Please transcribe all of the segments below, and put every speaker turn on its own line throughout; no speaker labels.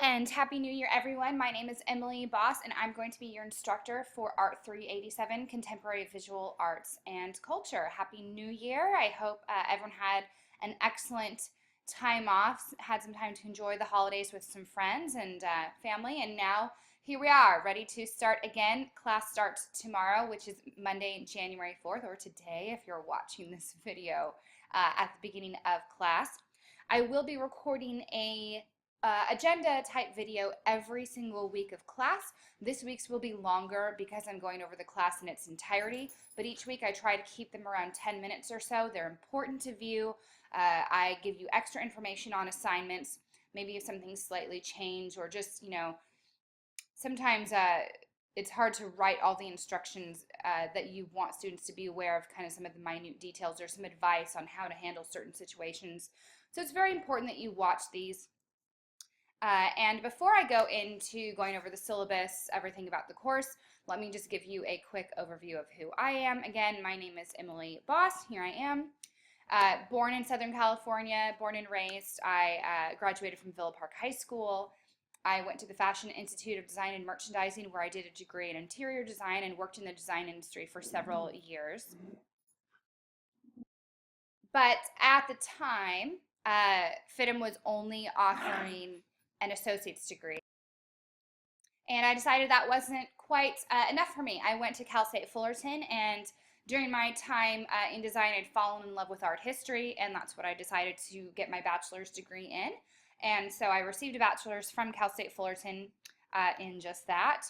and Happy New Year, everyone. My name is Emily Boss, and I'm going to be your instructor for Art 387, Contemporary Visual Arts and Culture. Happy New Year. I hope everyone had an excellent time off, had some time to enjoy the holidays with some friends and family, and now here we are, ready to start again. Class starts tomorrow, which is Monday, January 4th, or today if you're watching this video at the beginning of class. I will be recording a agenda type video every single week of class. This week's will be longer because I'm going over the class in its entirety, but each week I try to keep them around 10 minutes or so. They're important to view. I give you extra information on assignments, maybe if something's slightly changed, or just, sometimes it's hard to write all the instructions that you want students to be aware of, kind of some of the minute details or some advice on how to handle certain situations. So it's very important that you watch these. And before I go into going over the syllabus, everything about the course, let me just give you a quick overview of who I am. Again, my name is Emily Boss. Here I am. Born in Southern California, born and raised. I graduated from Villa Park High School. I went to the Fashion Institute of Design and Merchandising, where I did a degree in interior design and worked in the design industry for several years. But at the time, FIDM was only offering an associate's degree. And I decided that wasn't quite enough for me. I went to Cal State Fullerton, and during my time in design, I'd fallen in love with art history, and that's what I decided to get my bachelor's degree in. And so I received a bachelor's from Cal State Fullerton in just that.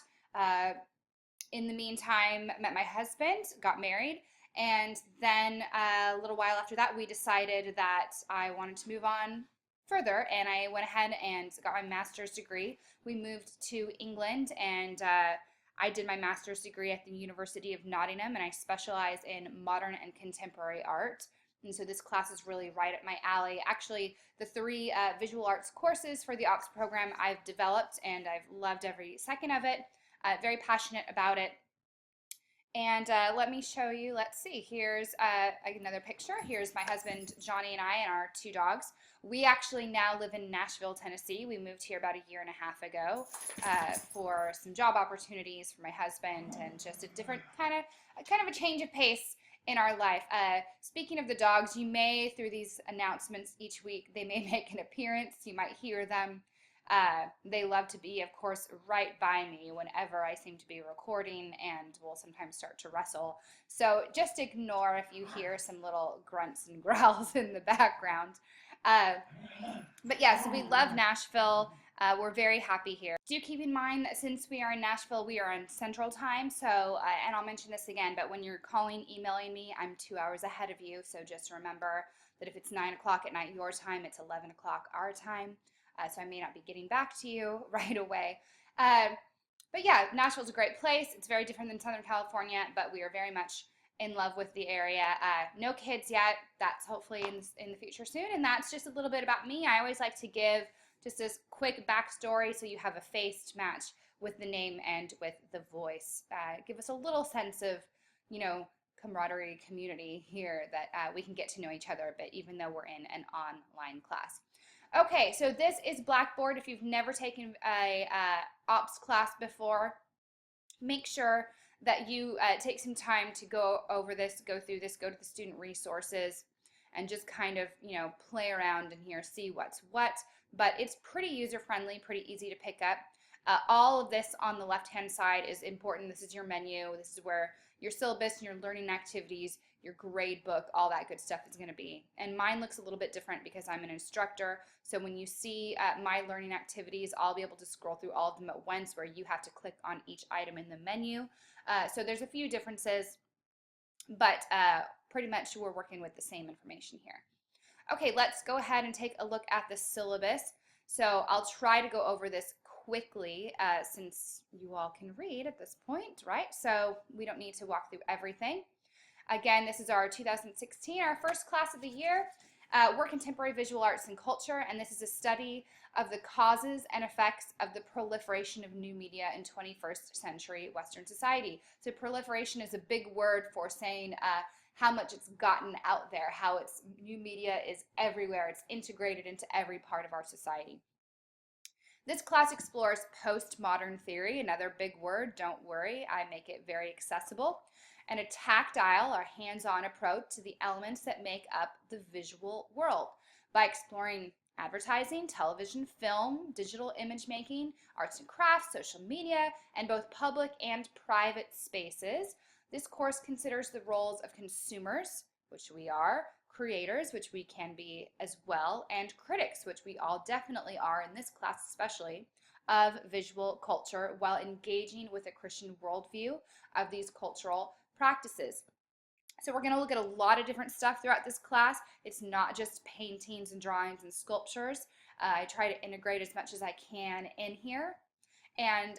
In the meantime, met my husband, got married, and then a little while after that, we decided that I wanted to move on further, and I went ahead and got my master's degree. We moved to England, and I did my master's degree at the University of Nottingham, and I specialize in modern and contemporary art. And so this class is really right up my alley. Actually, the three visual arts courses for the ops program I've developed, and I've loved every second of it. Very passionate about it. And let me show you, let's see, here's another picture. Here's my husband, Johnny, and I, and our two dogs. We actually now live in Nashville, Tennessee. We moved here about a year and a half ago for some job opportunities for my husband, and just a different kind of a change of pace in our life. Speaking of the dogs, you may, through these announcements each week, they may make an appearance. You might hear them. They love to be, of course, right by me whenever I seem to be recording, and will sometimes start to wrestle. So just ignore if you hear some little grunts and growls in the background. But yeah, so we love Nashville. We're very happy here. Do keep in mind that since we are in Nashville, we are in Central Time. So, and I'll mention this again, but when you're calling, emailing me, I'm 2 hours ahead of you. So just remember that if it's 9 o'clock at night your time, it's 11 o'clock our time. So I may not be getting back to you right away. But yeah, Nashville's a great place. It's very different than Southern California, but we are very much in love with the area. No kids yet. That's hopefully in the future soon. And that's just a little bit about me. I always like to give just this quick backstory so you have a face to match with the name and with the voice. Give us a little sense of, camaraderie, community here, that we can get to know each other a bit, even though we're in an online class. Okay, so this is Blackboard. If you've never taken a ops class before, make sure that you take some time to go over this, go through this, go to the student resources, and just kind of, play around in here, see what's what. But it's pretty user-friendly, pretty easy to pick up. All of this on the left-hand side is important. This is your menu. This is where your syllabus and your learning activities, your grade book, all that good stuff is going to be. And mine looks a little bit different because I'm an instructor. So when you see my learning activities, I'll be able to scroll through all of them at once, where you have to click on each item in the menu. So there's a few differences, but pretty much we're working with the same information here. Okay, let's go ahead and take a look at the syllabus. So I'll try to go over this quickly since you all can read at this point, right? So we don't need to walk through everything. Again, this is our 2016, our first class of the year. We're Contemporary Visual Arts and Culture, and this is a study of the causes and effects of the proliferation of new media in 21st century Western society. So proliferation is a big word for saying how much it's gotten out there, how new media is everywhere, it's integrated into every part of our society. This class explores postmodern theory, another big word, don't worry, I make it very accessible, and a tactile or hands-on approach to the elements that make up the visual world by exploring advertising, television, film, digital image making, arts and crafts, social media, and both public and private spaces. This course considers the roles of consumers, which we are, creators, which we can be as well, and critics, which we all definitely are in this class especially, of visual culture while engaging with a Christian worldview of these cultural practices. So we're going to look at a lot of different stuff throughout this class. It's not just paintings and drawings and sculptures. I try to integrate as much as I can in here. And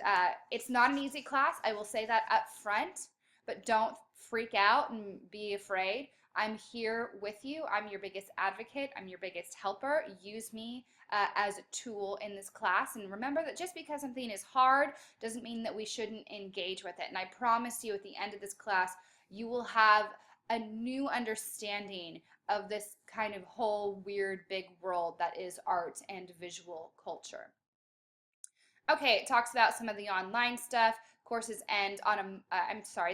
it's not an easy class, I will say that up front, but don't freak out and be afraid. I'm here with you. I'm your biggest advocate. I'm your biggest helper. Use me as a tool in this class. And remember that just because something is hard doesn't mean that we shouldn't engage with it. And I promise you at the end of this class, you will have a new understanding of this kind of whole weird big world that is art and visual culture. Okay, it talks about some of the online stuff. Courses end on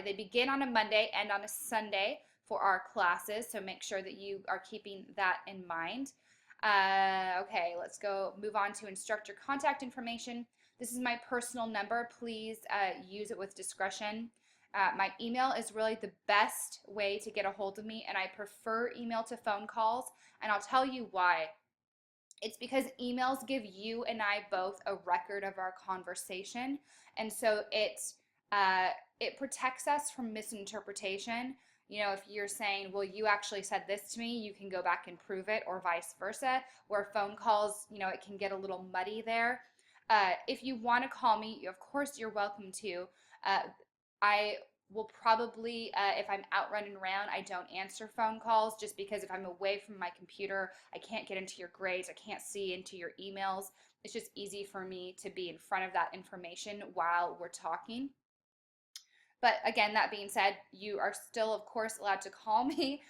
they begin on a Monday, end on a Sunday for our classes, so make sure that you are keeping that in mind. Okay, let's move on to instructor contact information. This is my personal number. Please use it with discretion. My email is really the best way to get a hold of me, and I prefer email to phone calls, and I'll tell you why. It's because emails give you and I both a record of our conversation, and so it protects us from misinterpretation. You know, if you're saying, well, you actually said this to me, you can go back and prove it, or vice versa. Where phone calls, you know, it can get a little muddy there. If you want to call me, of course, you're welcome to. I will probably, if I'm out running around, I don't answer phone calls just because if I'm away from my computer, I can't get into your grades, I can't see into your emails. It's just easy for me to be in front of that information while we're talking. But again, that being said, you are still, of course, allowed to call me.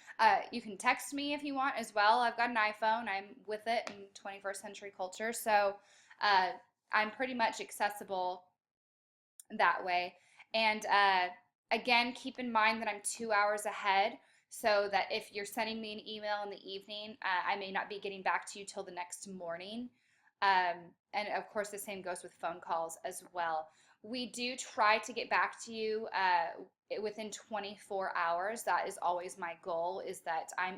You can text me if you want as well. I've got an iPhone. I'm with it in 21st century culture. So I'm pretty much accessible that way. And again, keep in mind that I'm 2 hours ahead, so that if you're sending me an email in the evening, I may not be getting back to you till the next morning. And of course, the same goes with phone calls as well. We do try to get back to you within 24 hours. That is always my goal, is that I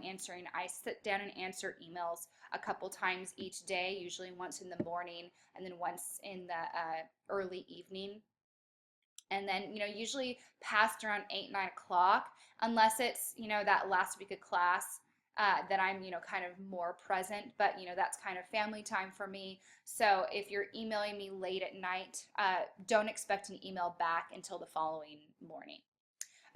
sit down and answer emails a couple times each day, usually once in the morning and then once in the early evening. And then, you know, usually past around 8, 9 o'clock, unless it's, you know, that last week of class that I'm, you know, kind of more present. But, you know, that's kind of family time for me. So if you're emailing me late at night, don't expect an email back until the following morning.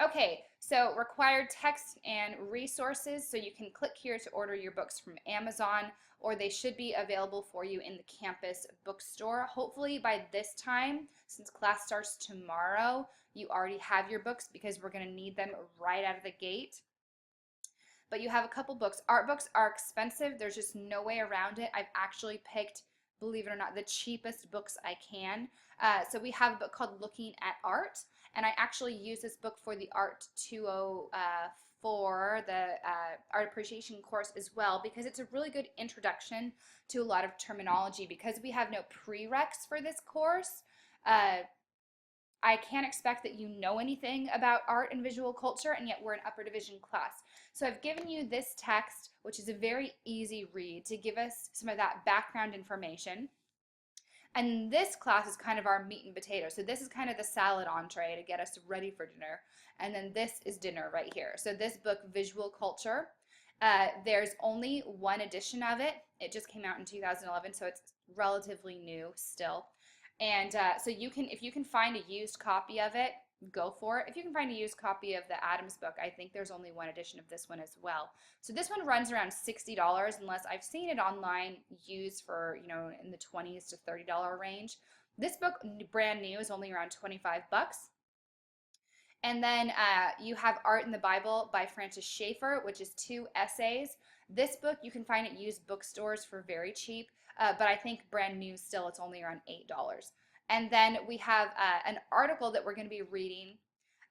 Okay, so required text and resources. So you can click here to order your books from Amazon, or they should be available for you in the campus bookstore. Hopefully by this time, since class starts tomorrow, you already have your books because we're going to need them right out of the gate. But you have a couple books. Art books are expensive. There's just no way around it. I've actually picked, believe it or not, the cheapest books I can. So we have a book called Looking at Art, and I actually use this book for the Art 204, the Art Appreciation course as well, because it's a really good introduction to a lot of terminology. Because we have no prereqs for this course, I can't expect that you know anything about art and visual culture, and yet we're an upper division class. So I've given you this text, which is a very easy read, to give us some of that background information. And this class is kind of our meat and potatoes. So this is kind of the salad entree to get us ready for dinner. And then this is dinner right here. So this book, Visual Culture, there's only one edition of it. It just came out in 2011, so it's relatively new still. And so if you can find a used copy of it, go for it. If you can find a used copy of the Adams book, I think there's only one edition of this one as well. So this one runs around $60, unless I've seen it online used for, you know, in the $20s to $30 range. This book, brand new, is only around 25 bucks. And then you have Art in the Bible by Francis Schaeffer, which is 2 essays. This book, you can find at used bookstores for very cheap. but I think brand new still it's only around $8. And then we have an article that we're going to be reading,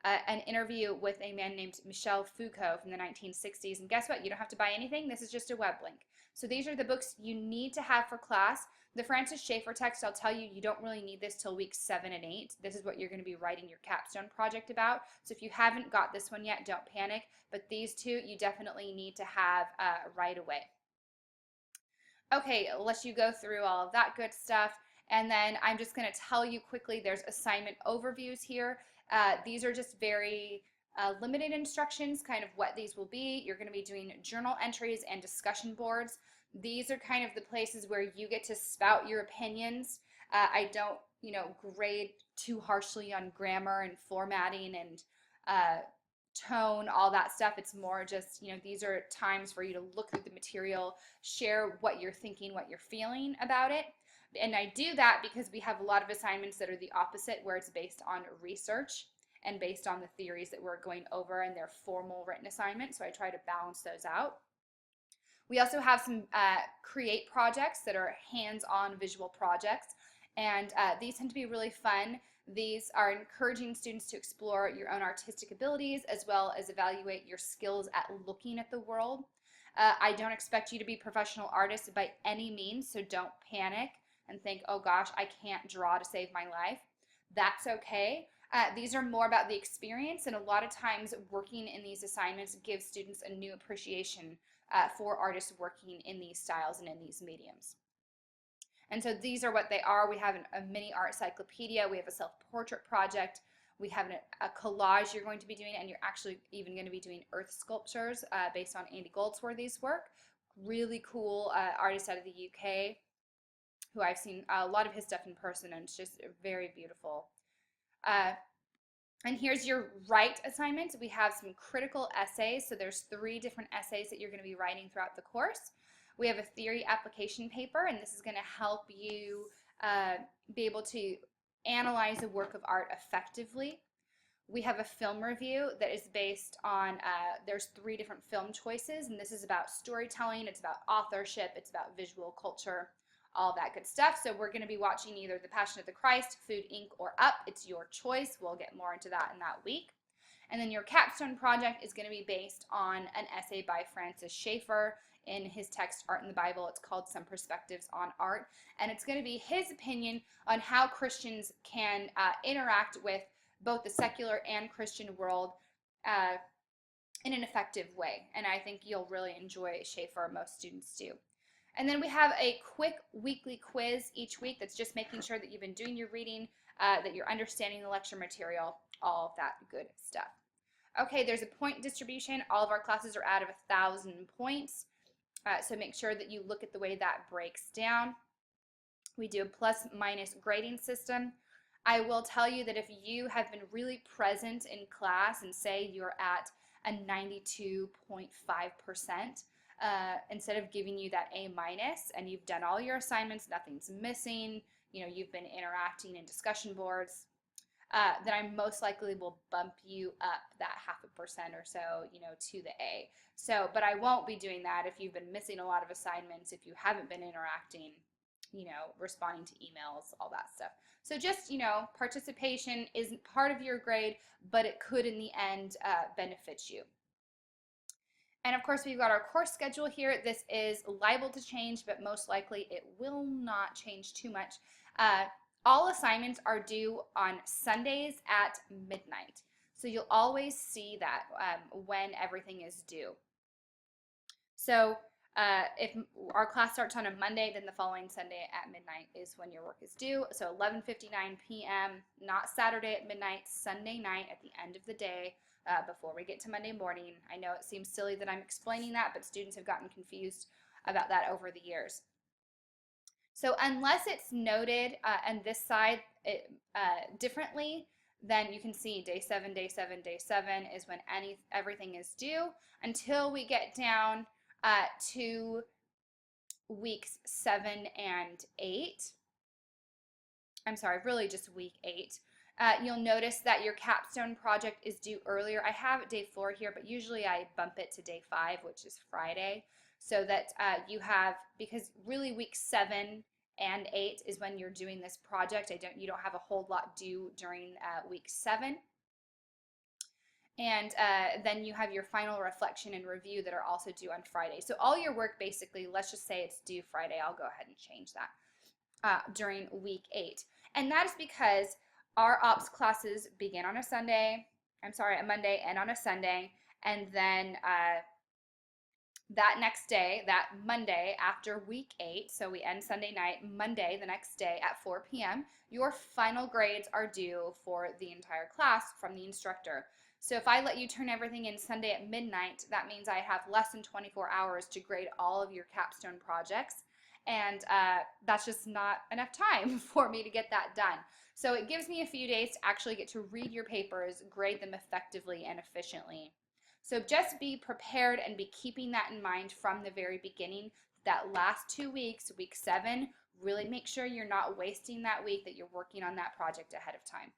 an interview with a man named Michel Foucault from the 1960s. And guess what? You don't have to buy anything. This is just a web link. So these are the books you need to have for class. The Francis Schaeffer text, I'll tell you, you don't really need this till weeks 7 and 8. This is what you're going to be writing your capstone project about. So if you haven't got this one yet, don't panic. But these two you definitely need to have right away. Okay, let's you go through all of that good stuff. And then I'm just going to tell you quickly, there's assignment overviews here. These are just very limited instructions, kind of what these will be. You're going to be doing journal entries and discussion boards. These are kind of the places where you get to spout your opinions. I don't, grade too harshly on grammar and formatting and tone, all that stuff. It's more just, these are times for you to look through the material, share what you're thinking, what you're feeling about it. And I do that because we have a lot of assignments that are the opposite, where it's based on research and based on the theories that we're going over, and they're formal written assignments. So I try to balance those out. We also have some create projects that are hands-on visual projects, and these tend to be really fun. These are encouraging students to explore your own artistic abilities as well as evaluate your skills at looking at the world. I don't expect you to be professional artists by any means, so don't panic and think, oh gosh, I can't draw to save my life. That's okay. These are more about the experience, and a lot of times working in these assignments gives students a new appreciation for artists working in these styles and in these mediums. And so these are what they are. We have a mini art cyclopedia. We have a self-portrait project. We have a collage you're going to be doing, and you're actually even going to be doing earth sculptures based on Andy Goldsworthy's work. Really cool artist out of the UK, who I've seen a lot of his stuff in person, and it's just very beautiful. And here's your write assignment. We have some critical essays. So there's 3 different essays that you're going to be writing throughout the course. We have a theory application paper, and this is going to help you be able to analyze a work of art effectively. We have a film review that is based on, there's 3 different film choices, and this is about storytelling, it's about authorship, it's about visual culture, all that good stuff. So we're going to be watching either The Passion of the Christ, Food, Inc., or Up. It's your choice. We'll get more into that in that week. And then your capstone project is going to be based on an essay by Francis Schaeffer in his text, Art in the Bible. It's called Some Perspectives on Art. And it's going to be his opinion on how Christians can interact with both the secular and Christian world in an effective way. And I think you'll really enjoy Schaeffer. Most students do. And then we have a quick weekly quiz each week that's just making sure that you've been doing your reading, that you're understanding the lecture material, all of that good stuff. Okay, there's a point distribution. All of our classes are out of 1,000 points, so make sure that you look at the way that breaks down. We do a plus-minus grading system. I will tell you that if you have been really present in class and say you're at a 92.5%, instead of giving you that A- and you've done all your assignments, nothing's missing, you've been interacting in discussion boards, then I most likely will bump you up that 0.5% or so, to the A. So, but I won't be doing that if you've been missing a lot of assignments, if you haven't been interacting, responding to emails, all that stuff. So just, participation isn't part of your grade, but it could in the end benefit you. And of course, we've got our course schedule here. This is liable to change, but most likely it will not change too much. All assignments are due on Sundays at midnight. So you'll always see that when everything is due. So if our class starts on a Monday, then the following Sunday at midnight is when your work is due. So 11:59 p.m., not Saturday at midnight, Sunday night at the end of the day. Before we get to Monday morning. I know it seems silly that I'm explaining that, but students have gotten confused about that over the years. So unless it's noted on this side differently, then you can see day 7, day 7, day 7 is when everything is due until we get down to weeks 7 and 8. I'm sorry, really just week 8. You'll notice that your capstone project is due earlier. I have day 4 here, but usually I bump it to day 5, which is Friday. so that you have, because really week 7 and 8 is when you're doing this project. You don't have a whole lot due during week 7. And then you have your final reflection and review that are also due on Friday. So all your work basically, let's just say it's due Friday. I'll go ahead and change that during week 8. And that is because our ops classes begin on a Monday and on a Sunday. And then that next day, that Monday after week 8, so we end Sunday night, Monday the next day at 4 p.m., your final grades are due for the entire class from the instructor. So if I let you turn everything in Sunday at midnight, that means I have less than 24 hours to grade all of your capstone projects. And that's just not enough time for me to get that done. So it gives me a few days to actually get to read your papers, grade them effectively and efficiently. So just be prepared and be keeping that in mind from the very beginning. That last 2 weeks, week 7, really make sure you're not wasting that week, that you're working on that project ahead of time.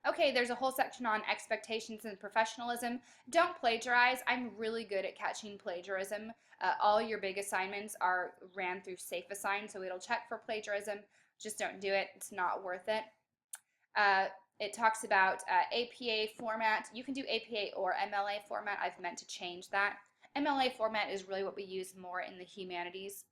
Okay, there's a whole section on expectations and professionalism. Don't plagiarize. I'm really good at catching plagiarism. All your big assignments are ran through SafeAssign, so it'll check for plagiarism. Just don't do it. It's not worth it. It talks about APA format. You can do APA or MLA format. I've meant to change that. MLA format is really what we use more in the humanities.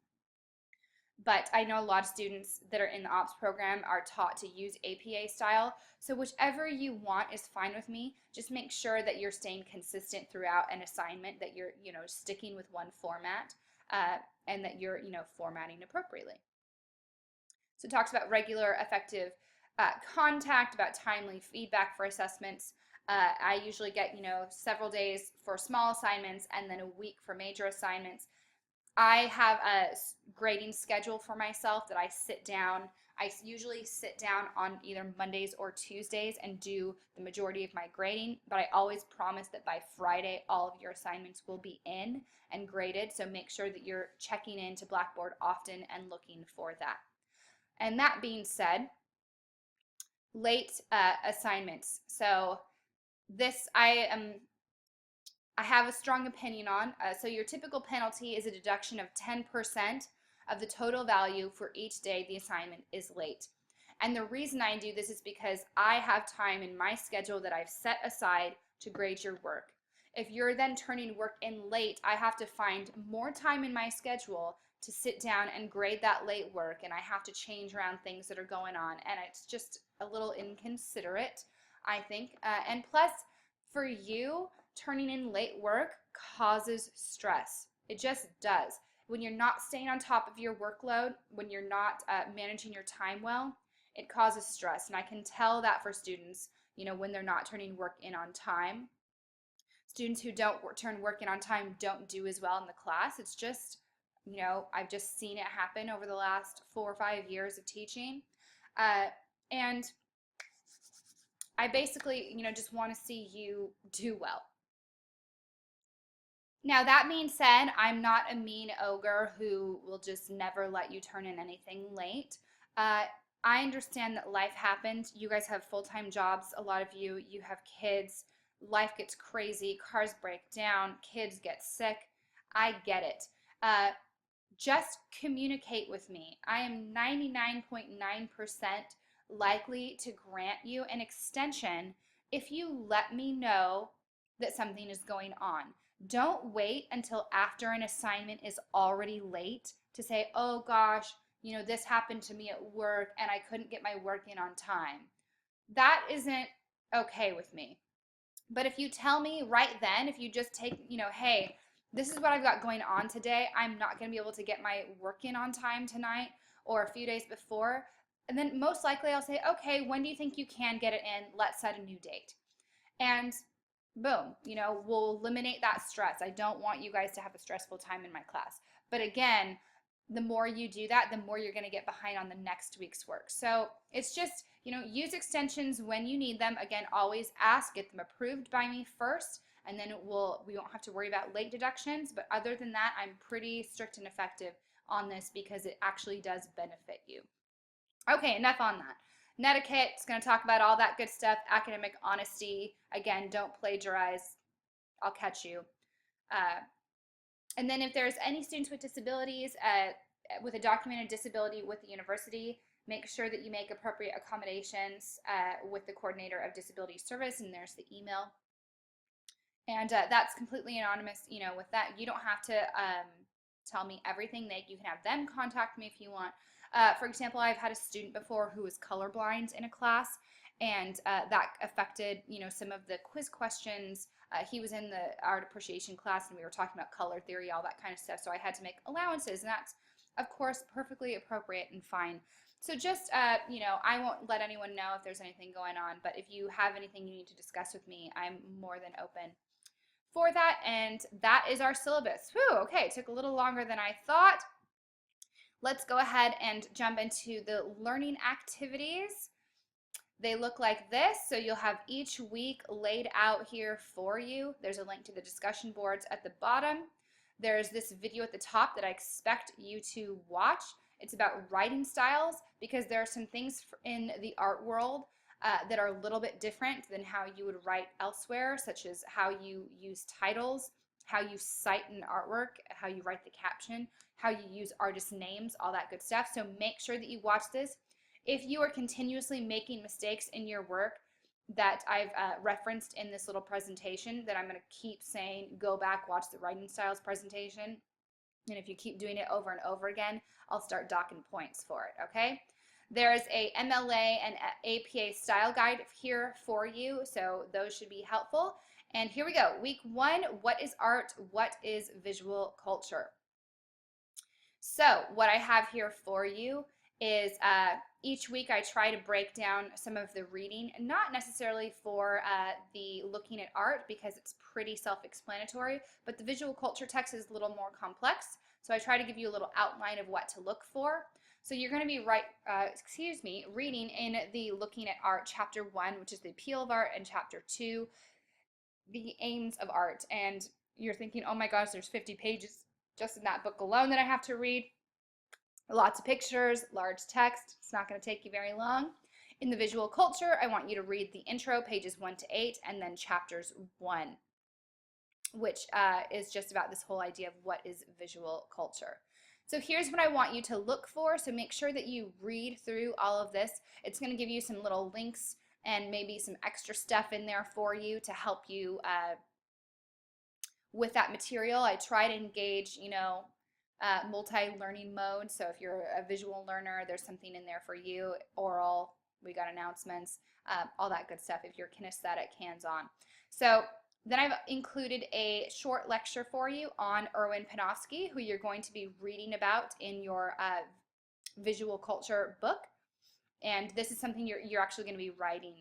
But I know a lot of students that are in the ops program are taught to use APA style. So whichever you want is fine with me. Just make sure that you're staying consistent throughout an assignment, that you're, sticking with one format, and that you're, formatting appropriately. So it talks about regular, effective contact, about timely feedback for assessments. I usually get, several days for small assignments and then a week for major assignments. I have a grading schedule for myself that I sit down. I usually sit down on either Mondays or Tuesdays and do the majority of my grading, but I always promise that by Friday all of your assignments will be in and graded, so make sure that you're checking into Blackboard often and looking for that. And that being said, late assignments. So this I have a strong opinion on. So your typical penalty is a deduction of 10% of the total value for each day the assignment is late. And the reason I do this is because I have time in my schedule that I've set aside to grade your work. If you're then turning work in late, I have to find more time in my schedule to sit down and grade that late work, and I have to change around things that are going on, and it's just a little inconsiderate, I think. And plus, for you, turning in late work causes stress. It just does. When you're not staying on top of your workload, when you're not managing your time well, it causes stress. And I can tell that for students, when they're not turning work in on time. Students who don't turn work in on time don't do as well in the class. It's just, I've just seen it happen over the last 4 or 5 years of teaching. And I basically, just want to see you do well. Now, that being said, I'm not a mean ogre who will just never let you turn in anything late. I understand that life happens. You guys have full-time jobs. A lot of you have kids. Life gets crazy. Cars break down. Kids get sick. I get it. Just communicate with me. I am 99.9% likely to grant you an extension if you let me know that something is going on. Don't wait until after an assignment is already late to say, oh gosh, this happened to me at work and I couldn't get my work in on time. That isn't okay with me. But if you tell me right then, if you just take, hey, this is what I've got going on today, I'm not going to be able to get my work in on time tonight or a few days before, and then most likely I'll say, okay, when do you think you can get it in? Let's set a new date. And boom, we'll eliminate that stress. I don't want you guys to have a stressful time in my class. But again, the more you do that, the more you're going to get behind on the next week's work. So it's just, use extensions when you need them. Again, always ask, get them approved by me first, and then we won't have to worry about late deductions. But other than that, I'm pretty strict and effective on this because it actually does benefit you. Okay, enough on that. Netiquette is going to talk about all that good stuff. Academic honesty. Again, don't plagiarize. I'll catch you. And then if there's any students with disabilities, with a documented disability with the university, make sure that you make appropriate accommodations with the coordinator of disability service, and there's the email. And that's completely anonymous, with that. You don't have to tell me everything. You can have them contact me if you want. For example, I've had a student before who was colorblind in a class, and that affected, some of the quiz questions. He was in the art appreciation class, and we were talking about color theory, all that kind of stuff. So I had to make allowances, and that's, of course, perfectly appropriate and fine. So just, I won't let anyone know if there's anything going on, but if you have anything you need to discuss with me, I'm more than open for that. And that is our syllabus. Whew, okay, it took a little longer than I thought. Let's go ahead and jump into the learning activities. They look like this, so you'll have each week laid out here for you. There's a link to the discussion boards at the bottom. There's this video at the top that I expect you to watch. It's about writing styles, because there are some things in the art world that are a little bit different than how you would write elsewhere, such as how you use titles, how you cite an artwork, how you write the caption, how you use artist names, all that good stuff. So make sure that you watch this. If you are continuously making mistakes in your work that I've referenced in this little presentation, that I'm going to keep saying, go back, watch the writing styles presentation. And if you keep doing it over and over again, I'll start docking points for it, okay? There's a MLA and APA style guide here for you, so those should be helpful. And here we go. Week 1, what is art? What is visual culture? So what I have here for you is each week I try to break down some of the reading, not necessarily for the looking at art, because it's pretty self-explanatory, but the visual culture text is a little more complex. So I try to give you a little outline of what to look for. So you're going to be reading in the Looking at Art Chapter 1, which is the appeal of art, and Chapter 2, the aims of art. And you're thinking, oh my gosh, there's 50 pages just in that book alone that I have to read. Lots of pictures, large text. It's not going to take you very long. In the visual culture, I want you to read the intro, pages 1 to 8, and then chapters 1, which is just about this whole idea of what is visual culture. So here's what I want you to look for. So make sure that you read through all of this. It's going to give you some little links and maybe some extra stuff in there for you to help you with that material. I try to engage, multi-learning mode. So if you're a visual learner, there's something in there for you. Oral, we got announcements, all that good stuff if you're kinesthetic, hands-on. So then I've included a short lecture for you on Erwin Panofsky, who you're going to be reading about in your visual culture book. And this is something you're actually going to be writing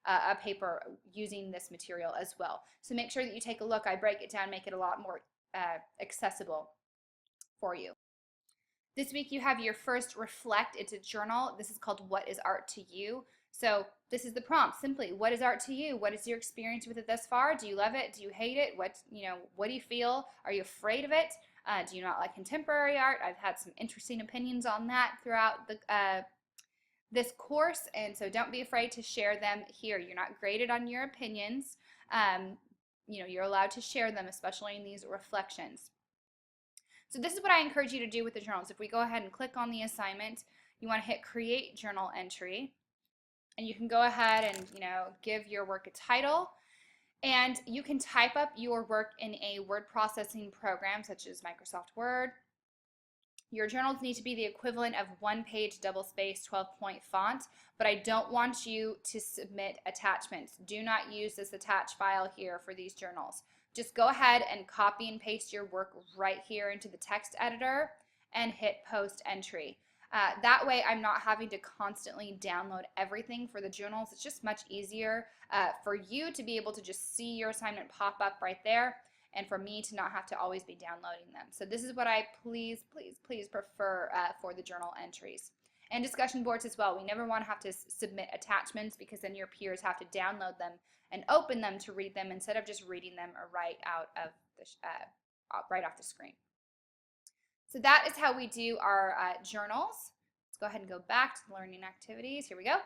a paper using this material as well. So make sure that you take a look. I break it down, make it a lot more accessible for you. This week you have your first reflect. It's a journal. This is called What is Art to You? So this is the prompt. Simply, what is art to you? What is your experience with it thus far? Do you love it? Do you hate it? What do you feel? Are you afraid of it? Do you not like contemporary art? I've had some interesting opinions on that throughout this course, and so don't be afraid to share them here. You're not graded on your opinions. You're allowed to share them, especially in these reflections. So this is what I encourage you to do with the journals. If we go ahead and click on the assignment, you want to hit Create Journal Entry, and you can go ahead and give your work a title, and you can type up your work in a word processing program such as Microsoft Word. Your journals need to be the equivalent of 1-page double-spaced 12-point font, but I don't want you to submit attachments. Do not use this attach file here for these journals. Just go ahead and copy and paste your work right here into the text editor and hit Post Entry. That way I'm not having to constantly download everything for the journals. It's just much easier for you to be able to just see your assignment pop up right there, and for me to not have to always be downloading them. So this is what I please prefer for the journal entries. And discussion boards as well. We never want to have to submit attachments, because then your peers have to download them and open them to read them instead of just reading them right out of the right off the screen. So that is how we do our journals. Let's go ahead and go back to the learning activities. Here we go.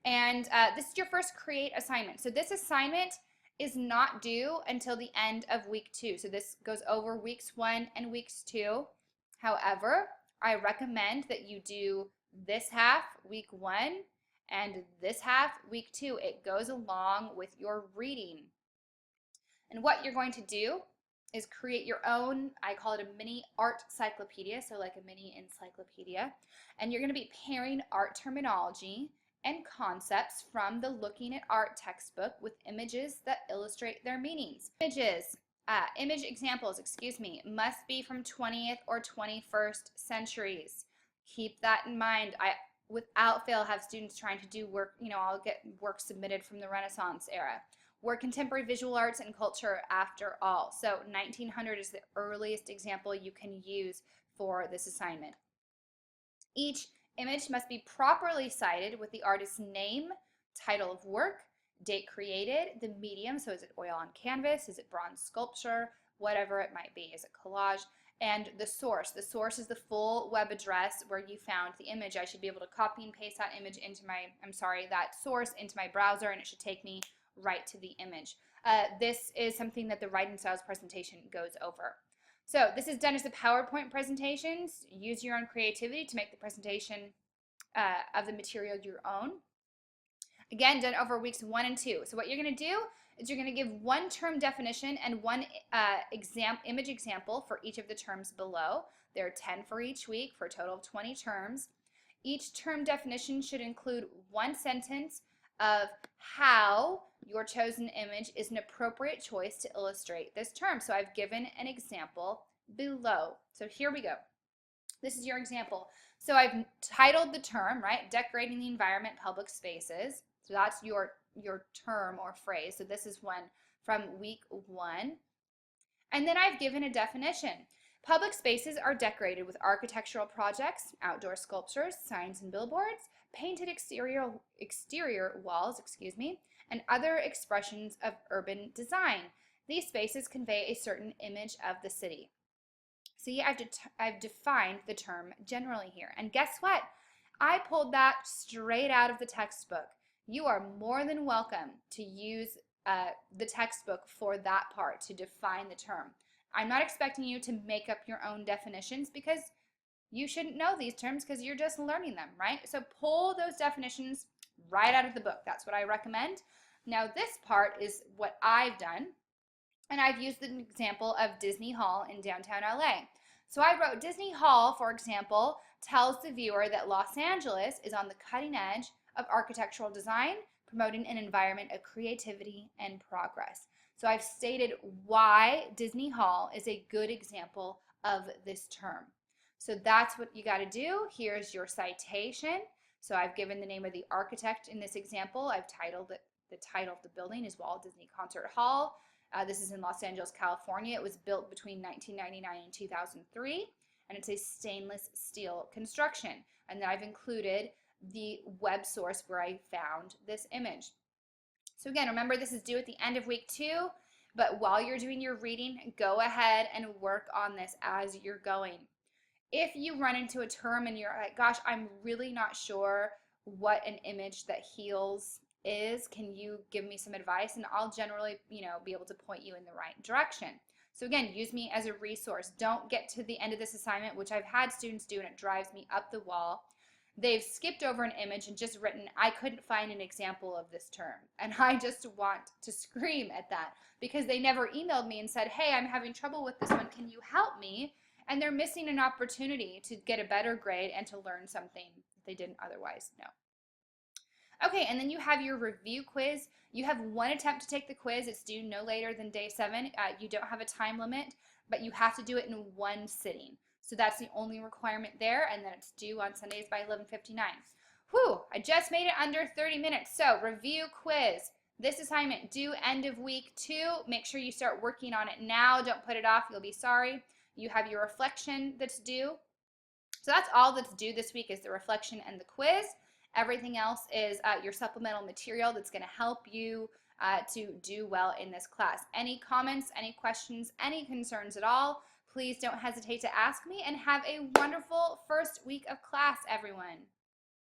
And this is your first create assignment. So this assignment is not due until the end of week 2. So this goes over weeks 1 and weeks 2. However, I recommend that you do this half week 1 and this half week 2. It goes along with your reading. And what you're going to do is create your own, I call it a mini art cyclopedia, so like a mini encyclopedia. And you're going to be pairing art terminology and concepts from the Looking at Art textbook with images that illustrate their meanings. Image examples, must be from 20th or 21st centuries. Keep that in mind. I, without fail, have students trying to do work, I'll get work submitted from the Renaissance era. We're contemporary visual arts and culture after all. So 1900 is the earliest example you can use for this assignment. Each image must be properly cited with the artist's name, title of work, date created, the medium, so is it oil on canvas, is it bronze sculpture, whatever it might be, is it collage, and the source. The source is the full web address where you found the image. I should be able to copy and paste that image into that source into my browser, and it should take me right to the image. This is something that the writing styles presentation goes over. So this is done as a PowerPoint presentation. Use your own creativity to make the presentation of the material your own. Again, done over weeks 1 and 2. So what you're going to do is you're going to give one term definition and one image example for each of the terms below. There are 10 for each week for a total of 20 terms. Each term definition should include one sentence of how your chosen image is an appropriate choice to illustrate this term. So I've given an example below. So here we go. This is your example. So I've titled the term, right? Decorating the environment, public spaces. So that's your term or phrase. So this is one from week 1. And then I've given a definition. Public spaces are decorated with architectural projects, outdoor sculptures, signs and billboards, painted exterior walls, and other expressions of urban design. These spaces convey a certain image of the city. See, I've defined the term generally here. And guess what? I pulled that straight out of the textbook. You are more than welcome to use the textbook for that part, to define the term. I'm not expecting you to make up your own definitions because you shouldn't know these terms because you're just learning them, right? So pull those definitions right out of the book. That's what I recommend. Now this part is what I've done, and I've used an example of Disney Hall in downtown LA. So I wrote Disney Hall, for example, tells the viewer that Los Angeles is on the cutting edge of architectural design, promoting an environment of creativity and progress. So I've stated why Disney Hall is a good example of this term. So that's what you got to do. Here's your citation. So I've given the name of the architect in this example. I've titled it, the title of the building is Walt Disney Concert Hall. This is in Los Angeles, California. It was built between 1999 and 2003, and it's a stainless steel construction. And then I've included the web source where I found this image. So again, remember this is due at the end of week 2, but while you're doing your reading, go ahead and work on this as you're going. If you run into a term and you're like, gosh, I'm really not sure what an image that heals is, can you give me some advice? And I'll generally, be able to point you in the right direction. So again, use me as a resource. Don't get to the end of this assignment, which I've had students do and it drives me up the wall. They've skipped over an image and just written, I couldn't find an example of this term. And I just want to scream at that because they never emailed me and said, hey, I'm having trouble with this one. Can you help me? And they're missing an opportunity to get a better grade and to learn something they didn't otherwise know. Okay, and then you have your review quiz. You have one attempt to take the quiz. It's due no later than day 7. You don't have a time limit, but you have to do it in one sitting. So that's the only requirement there, and then it's due on Sundays by 11:59. Whew, I just made it under 30 minutes. So review quiz. This assignment due end of week 2. Make sure you start working on it now. Don't put it off. You'll be sorry. You have your reflection that's due. So that's all that's due this week is the reflection and the quiz. Everything else is your supplemental material that's going to help you to do well in this class. Any comments, any questions, any concerns at all, please don't hesitate to ask me, and have a wonderful first week of class, everyone.